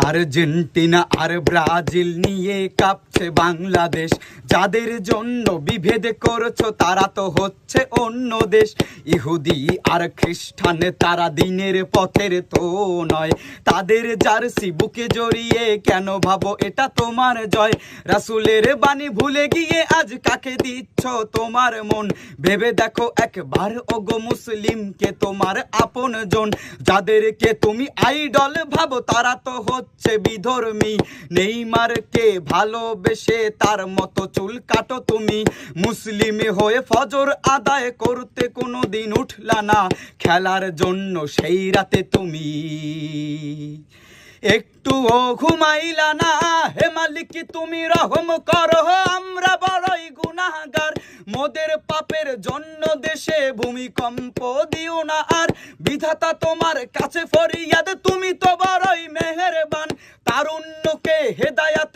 Argentina আর Brazil নিয়ে কাঁপছে বাংলাদেশ। যাদের জন্য বিভেদ করছো তারা তো হচ্ছে অন্য দেশ। ইহুদি আর খ্রিস্টান তারা দিনের পথের তো নয়, তাদের জার্সি বুকে জড়িয়ে কেন ভাবো এটা তোমার জয়? রাসূলের বাণী ভুলে গিয়ে আজ কাকে দিচ্ছ তোমার মন? ভেবে দেখো একবার ওগো মুসলিমকে তোমার আপন জন। যাদেরকে তুমি আইডল ভাবো তারা তো হচ্ছে বিধর্মী। নেইমারকে ভালোবেসে তার মতো চুল কাটো তুমি। মুসলিম হয়ে ফজর আদায় করতে কোনোদিন উঠলা না খেলার জন্য সেই রাতে তুমি। একটুও ঘুমাইলা না, হে মালিক তুমি রহম করো, আমরা বড়ই গুনাহগার। মোদের পাপের জন্য দেশে ভূমিকম্প দিও না আর। বিধাতা তোমার কাছে ফরিয়াদ, তুমি তো বড়ই মেহেরবান। তারুণ্যকে হেদায়াত